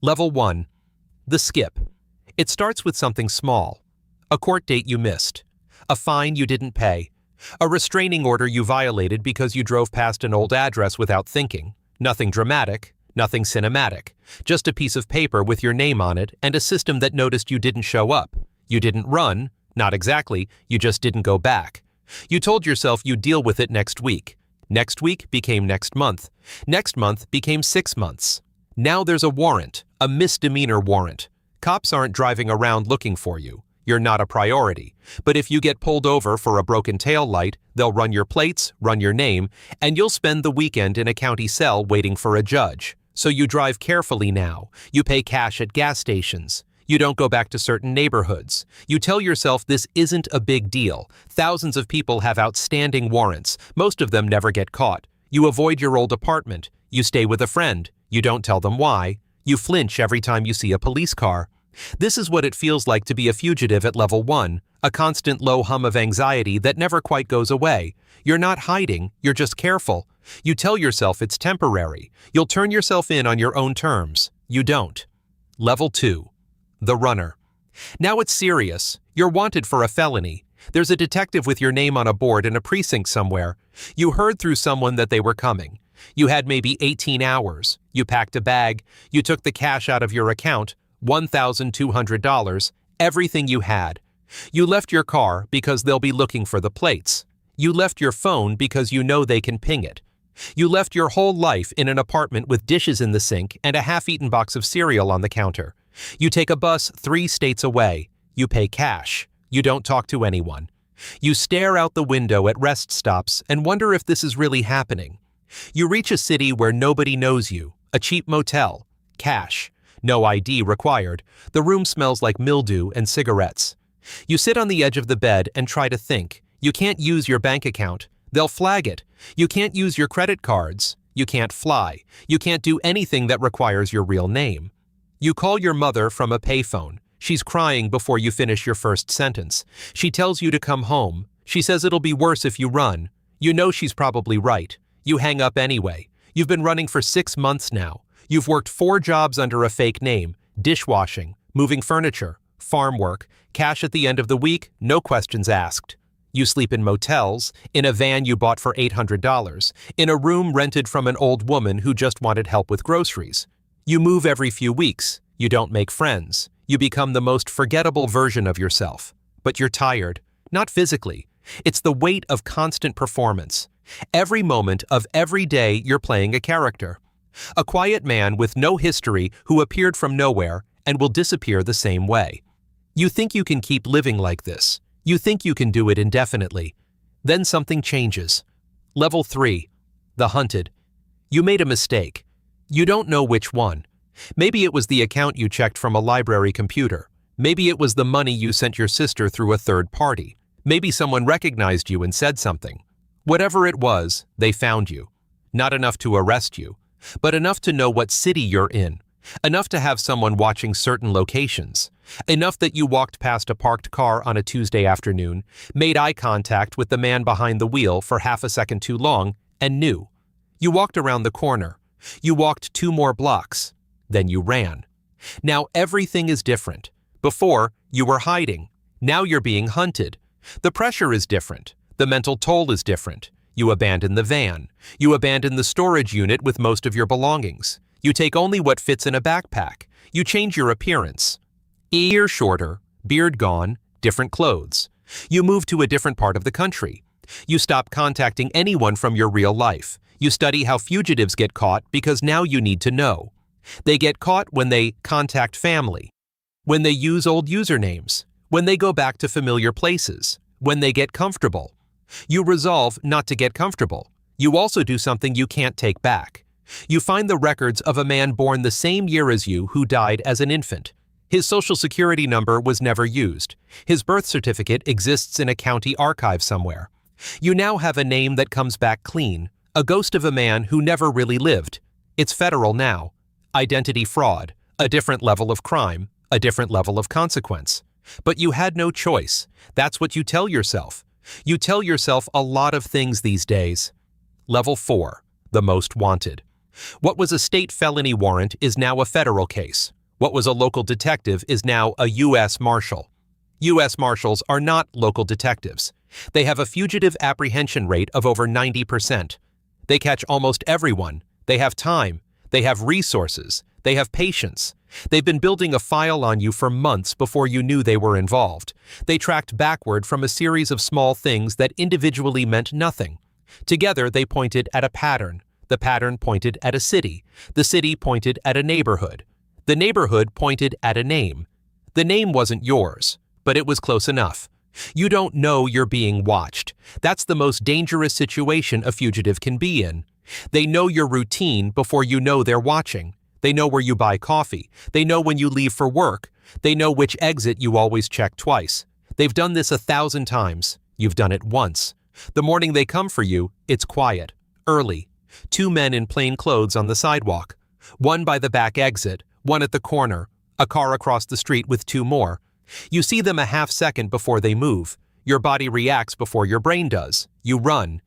Level 1. The skip. It starts with something small. A court date you missed. A fine you didn't pay. A restraining order you violated because you drove past an old address without thinking. Nothing dramatic, nothing cinematic. Just a piece of paper with your name on it and a system that noticed you didn't show up. You didn't run, not exactly, you just didn't go back. You told yourself you'd deal with it next week. Next week became next month. Next month became 6 months. Now there's a warrant, a misdemeanor warrant. Cops aren't driving around looking for you. You're not a priority. But if you get pulled over for a broken tail light, they'll run your plates, run your name, and you'll spend the weekend in a county cell waiting for a judge. So you drive carefully now. You pay cash at gas stations. You don't go back to certain neighborhoods. You tell yourself this isn't a big deal. Thousands of people have outstanding warrants. Most of them never get caught. You avoid your old apartment. You stay with a friend. You don't tell them why. You flinch every time you see a police car. This is what it feels like to be a fugitive at level 1, a constant low hum of anxiety that never quite goes away. You're not hiding, you're just careful. You tell yourself it's temporary. You'll turn yourself in on your own terms. You don't. Level 2. The runner. Now it's serious. You're wanted for a felony. There's a detective with your name on a board in a precinct somewhere. You heard through someone that they were coming. You had maybe 18 hours. You packed a bag. You took the cash out of your account, $1,200, everything you had. You left your car because they'll be looking for the plates. You left your phone because you know they can ping it. You left your whole life in an apartment with dishes in the sink and a half-eaten box of cereal on the counter. You take a bus 3 states away. You pay cash. You don't talk to anyone. You stare out the window at rest stops and wonder if this is really happening. You reach a city where nobody knows you, a cheap motel, cash. No ID required. The room smells like mildew and cigarettes. You sit on the edge of the bed and try to think. You can't use your bank account. They'll flag it. You can't use your credit cards. You can't fly. You can't do anything that requires your real name. You call your mother from a payphone. She's crying before you finish your first sentence. She tells you to come home. She says it'll be worse if you run. You know she's probably right. You hang up anyway. You've been running for 6 months now. You've worked 4 jobs under a fake name, dishwashing, moving furniture, farm work, cash at the end of the week, no questions asked. You sleep in motels, in a van you bought for $800, in a room rented from an old woman who just wanted help with groceries. You move every few weeks. You don't make friends. You become the most forgettable version of yourself. But you're tired, not physically. It's the weight of constant performance. Every moment of every day you're playing a character. A quiet man with no history who appeared from nowhere and will disappear the same way. You think you can keep living like this. You think you can do it indefinitely. Then something changes. Level 3. The hunted. You made a mistake. You don't know which one. Maybe it was the account you checked from a library computer. Maybe it was the money you sent your sister through a third party. Maybe someone recognized you and said something. Whatever it was, they found you. Not enough to arrest you, but enough to know what city you're in. Enough to have someone watching certain locations. Enough that you walked past a parked car on a Tuesday afternoon, made eye contact with the man behind the wheel for half a second too long, and knew. You walked around the corner. You walked 2 more blocks. Then you ran. Now everything is different. Before, you were hiding. Now you're being hunted. The pressure is different. The mental toll is different. You abandon the van. You abandon the storage unit with most of your belongings. You take only what fits in a backpack. You change your appearance. Ear shorter, beard gone, different clothes. You move to a different part of the country. You stop contacting anyone from your real life. You study how fugitives get caught because now you need to know. They get caught when they contact family, when they use old usernames, when they go back to familiar places, when they get comfortable. You resolve not to get comfortable. You also do something you can't take back. You find the records of a man born the same year as you who died as an infant. His social security number was never used. His birth certificate exists in a county archive somewhere. You now have a name that comes back clean, a ghost of a man who never really lived. It's federal now. Identity fraud, a different level of crime, a different level of consequence. But you had no choice. That's what you tell yourself. You tell yourself a lot of things these days. Level 4. The most wanted. What was a state felony warrant is now a federal case. What was a local detective is now a U.S. Marshal. U.S. Marshals are not local detectives. They have a fugitive apprehension rate of over 90%. They catch almost everyone. They have time. They have resources. They have patience. They've been building a file on you for months before you knew they were involved. They tracked backward from a series of small things that individually meant nothing. Together, they pointed at a pattern. The pattern pointed at a city. The city pointed at a neighborhood. The neighborhood pointed at a name. The name wasn't yours, but it was close enough. You don't know you're being watched. That's the most dangerous situation a fugitive can be in. They know your routine before you know they're watching. They know where you buy coffee. They know when you leave for work. They know which exit you always check twice. They've done this 1,000 times. You've done it once. The morning they come for you, it's quiet, early. 2 men in plain clothes on the sidewalk. One by the back exit, one at the corner, a car across the street with 2 more. You see them a half second before they move. Your body reacts before your brain does. You run.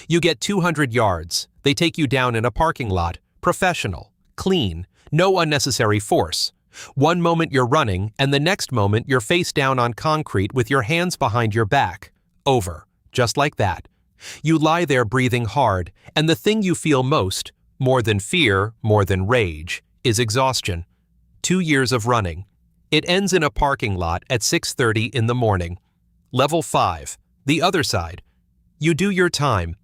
You get 200 yards. They take you down in a parking lot. Professional. Clean. No unnecessary force. One moment you're running, and the next moment you're face down on concrete with your hands behind your back. Over. Just like that. You lie there breathing hard, and the thing you feel most, more than fear, more than rage, is exhaustion. 2 years of running. It ends in a parking lot at 6:30 in the morning. Level 5. The other side. You do your time.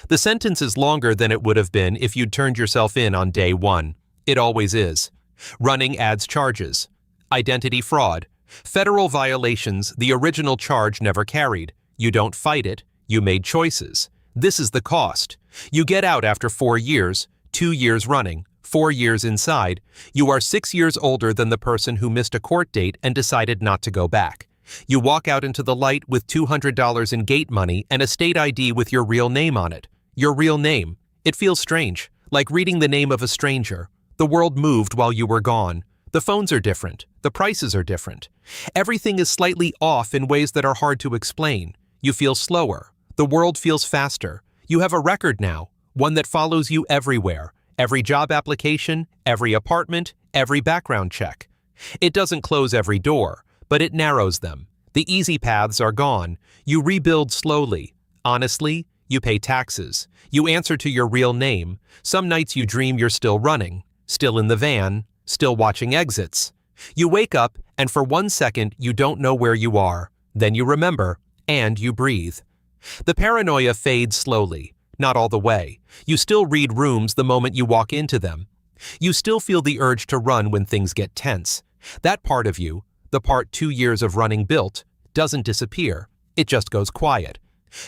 The sentence is longer than it would have been if you'd turned yourself in on day 1. It always is. Running adds charges. Identity fraud. Federal violations the original charge never carried. You don't fight it. You made choices. This is the cost. You get out after 4 years, 2 years running, 4 years inside. You are 6 years older than the person who missed a court date and decided not to go back. You walk out into the light with $200 in gate money and a state ID with your real name on it. Your real name. It feels strange, like reading the name of a stranger. The world moved while you were gone. The phones are different. The prices are different. Everything is slightly off in ways that are hard to explain. You feel slower. The world feels faster. You have a record now, one that follows you everywhere. Every job application, every apartment, every background check. It doesn't close every door, but it narrows them. The easy paths are gone. You rebuild slowly. Honestly, you pay taxes. You answer to your real name. Some nights you dream you're still running, still in the van, still watching exits. You wake up, and for 1 second you don't know where you are. Then you remember, and you breathe. The paranoia fades slowly. Not all the way. You still read rooms the moment you walk into them. You still feel the urge to run when things get tense. That part of you, the part 2 years of running built, doesn't disappear. It just goes quiet.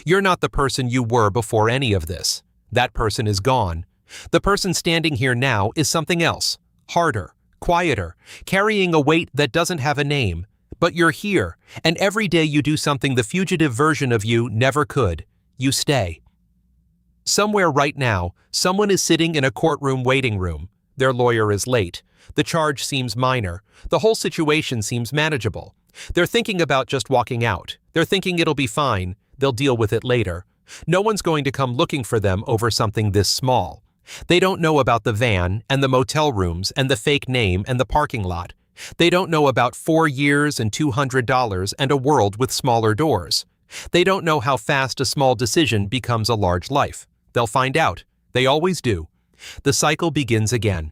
You're not the person you were before any of this. That person is gone. The person standing here now is something else. Harder, quieter, carrying a weight that doesn't have a name. But you're here, and every day you do something the fugitive version of you never could. You stay. Somewhere right now, someone is sitting in a courtroom waiting room. Their lawyer is late. The charge seems minor. The whole situation seems manageable. They're thinking about just walking out. They're thinking it'll be fine. They'll deal with it later. No one's going to come looking for them over something this small. They don't know about the van and the motel rooms and the fake name and the parking lot. They don't know about 4 years and $200 and a world with smaller doors. They don't know how fast a small decision becomes a large life. They'll find out. They always do. The cycle begins again.